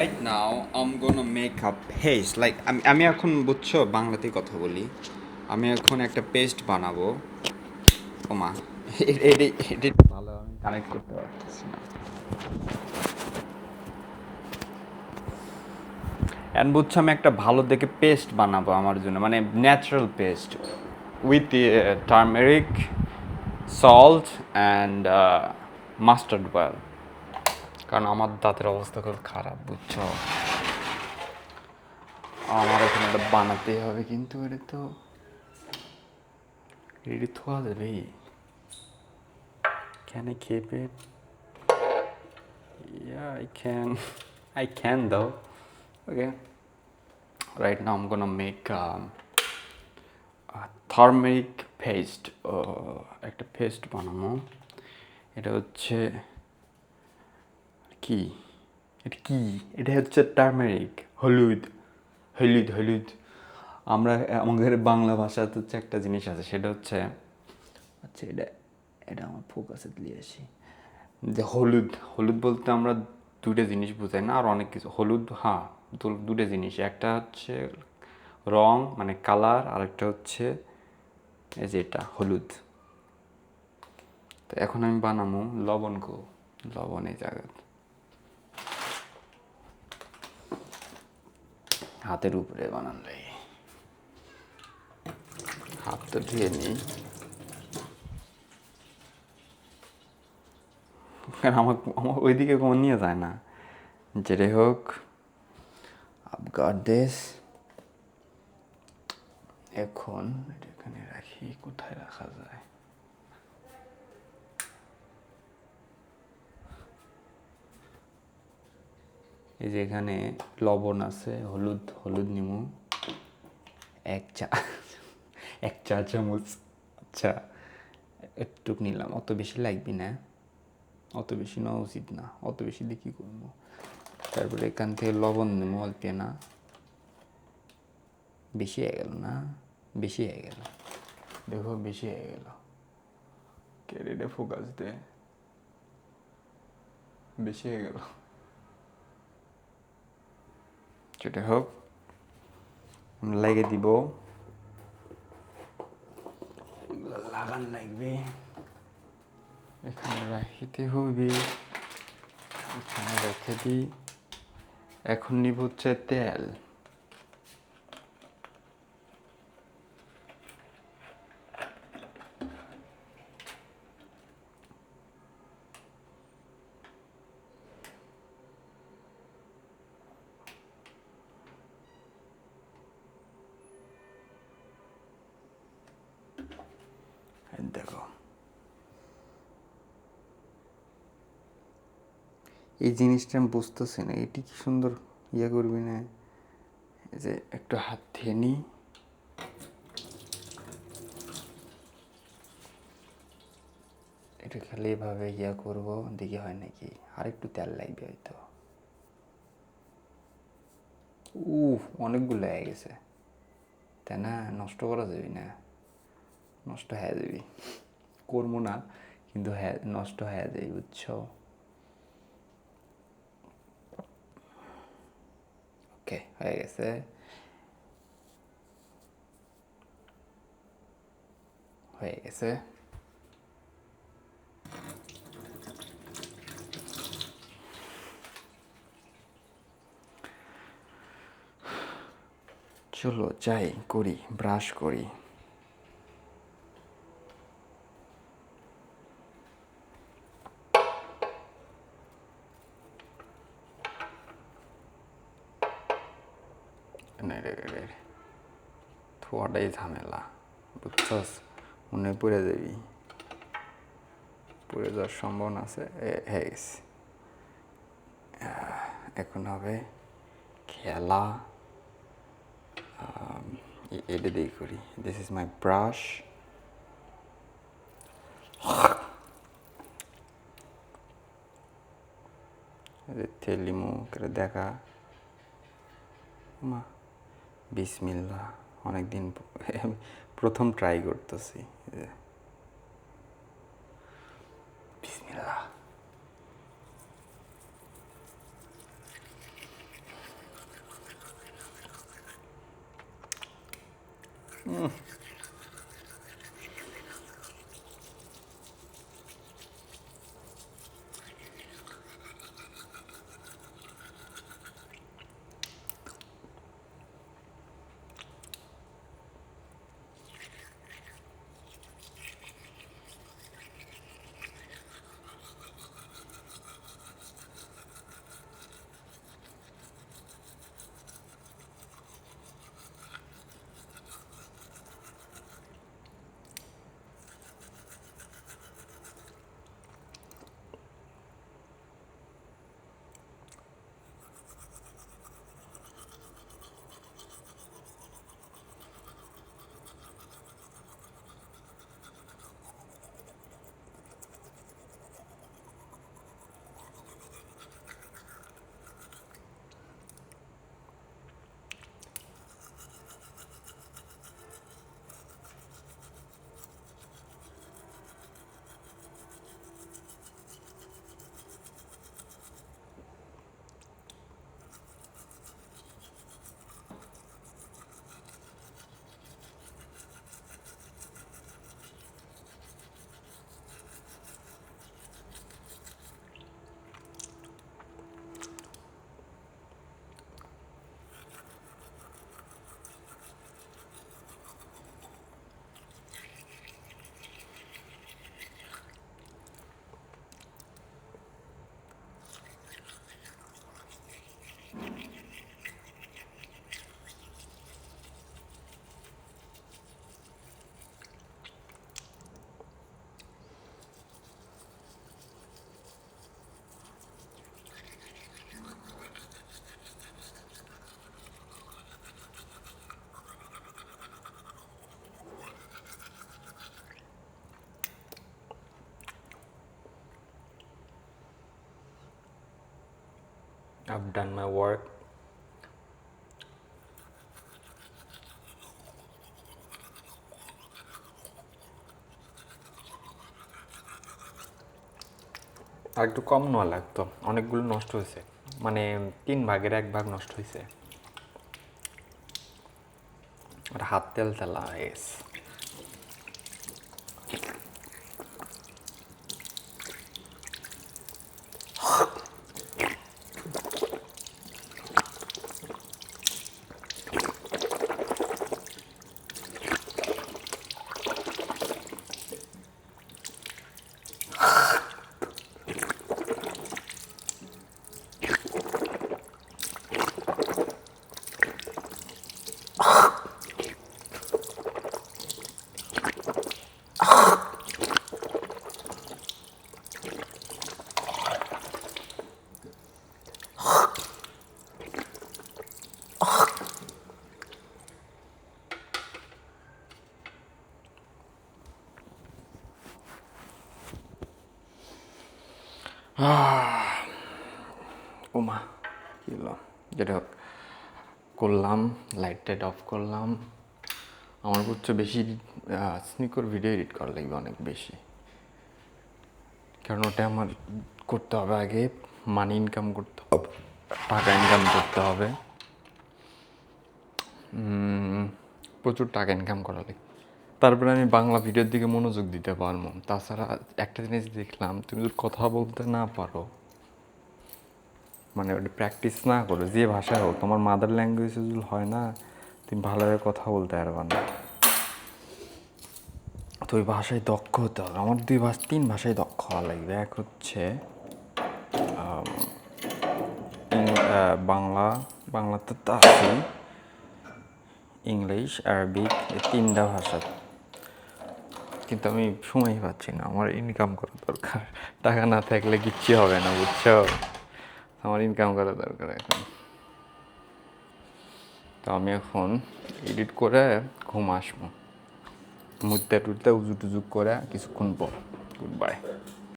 Right now, I'm gonna make a paste. Like আমি এখন বুঝছো বাংলাতেই কথা বলি। আমি এখন একটা পেস্ট বানাবো। ওমা, এটি ভালো আমি কানেক্ট করতে পারতেছি না। অ্যান্ড বুঝছো আমি একটা ভালো দেখে পেস্ট বানাবো আমার জন্য, মানে natural paste with turmeric, salt and mustard oil. কারণ আমার দাঁতের অবস্থা খুব খারাপ, বুঝছো। আমার এখানে একটা বানাতেই হবে, কিন্তু এটা তো রেডি থোয়া যাবে। Can I keep it? Yeah, I can. I can though. Okay. Right now I'm gonna make a turmeric paste. একটা পেস্ট বানাবো। এটা হচ্ছে কি? এটা কি? এটা হচ্ছে টার্মেরিক, হলুদ। হলুদ হলুদ। আমরা আমাদের বাংলা ভাষাতে হচ্ছে একটা জিনিস আছে, সেটা হচ্ছে আচ্ছা এটা এটা আমার ফোকাসে দিয়ে আসি। যে হলুদ, হলুদ বলতে আমরা দুটো জিনিস বোঝাই না, আর অনেক কিছু। হলুদ, হ্যাঁ, দুটো জিনিস। একটা হচ্ছে রং, মানে কালার, আর একটা হচ্ছে এই যে এটা হলুদ। তো এখন আমি বানাবো লবণ। লবণ এই জায়গা হাতের উপরে বানালে, হাত তো ধুয়ে নিই। কারণ আমার ওইদিকে কোনো নিয়ে যায় না। যেটাই হোক, I've got this. এখন এটা এখানে রাখি। কোথায় রাখা যায়? এই যে এখানে লবণ আছে, হলুদ হলুদ নিমু এক চা এক চা চামচ। আচ্ছা, একটুক নিলাম, অত বেশি লাগবে না, অত বেশি নেওয়া উচিত না, অত বেশি দিয়ে কী করবো। তারপরে এখান থেকে লবণ নেবো অল্প না, বেশি হয়ে গেল না, বেশি হয়ে গেল, দেখো বেশি হয়ে গেল। ক্যারিডে ফোকাস দে, বেশি হয়ে গেল। যেটা হোক, লাগিয়ে দিব, লাগান লাগবে, এখানে রাখিতে হবে, এখানে রেখে দিই। এখন নিব হচ্ছে তেল। দেখো, এই জিনিসটা আমি বুঝতেছি না, এটি কি সুন্দর ইয়ে করবি না, যে একটু হাত দিয়ে নিই, এটা খালি এভাবে ইয়া করবো, দেখি হয় নাকি। আর একটু তেল লাগবে হয়তো। অনেকগুলো হয়ে গেছে, তাই না? নষ্ট করা যাবি না, নষ্ট হয়ে যাবি। করবো না, কিন্তু হ্যাঁ, নষ্ট হয়ে যাবে, বুঝছো। ওকে, হয়ে গেছে। হয়ে গেছে। চলো যাই করি, ব্রাশ করি। থোয়াটাই ঝামেলা, বুঝছস। মনে পড়ে যাবি, পড়ে যাওয়ার সম্ভাবনা আছে। হয়ে গেছে। এখন হবে খেলা। এটা দিয়ে করি। This is my brush. তেল লিমু করে দেখা। মা বিসমিল্লাহ, অনেকদিন প্রথম ট্রাই করতেছি। বিসমিল্লাহ। I've done my work. আর একটু কম নেওয়া লাগতো, অনেকগুলো নষ্ট হয়েছে, মানে 1/3 ভাগ নষ্ট হয়েছে। আর হাত তেল তেলা এস। ওমা কী হলো, যেটা হোক করলাম, লাইট টাইট অফ করলাম। আমার হচ্ছে বেশি স্নিকর ভিডিও এডিট করা লাগবে অনেক বেশি, কারণ ওটা আমার করতে হবে আগে, মানি ইনকাম করতে হবে, টাকা ইনকাম করতে হবে, প্রচুর টাকা ইনকাম করা লাগবে, তারপরে আমি বাংলা ভিডিওর দিকে মনোযোগ দিতে পারবো। তাছাড়া একটা জিনিস দেখলাম, তুমি যদি কথা বলতে না পারো, মানে ওটা প্র্যাকটিস না করো, যে ভাষায় হোক, তোমার মাদার ল্যাঙ্গুয়েজ যদি হয় না, তুমি ভালোভাবে কথা বলতে পারবে না। তো ওই ভাষায় দক্ষ হতে হবে। আমার 3 ভাষায় দক্ষ হওয়া লাগবে। এক হচ্ছে বাংলাতে তো আছেই, ইংলিশ, আরবিক, এই 3টা ভাষা। কিন্তু আমি সময় পাচ্ছি না, আমার ইনকাম করা দরকার। টাকা না থাকলে কিচ্ছু হবে না, বুঝছো? আমার ইনকাম করা দরকার এখন। তো আমি এখন এডিট করে ঘুম আসবো, মুদ্দা টুদ্দা উজু টুজু করে কিছুক্ষণ পর। Good bye.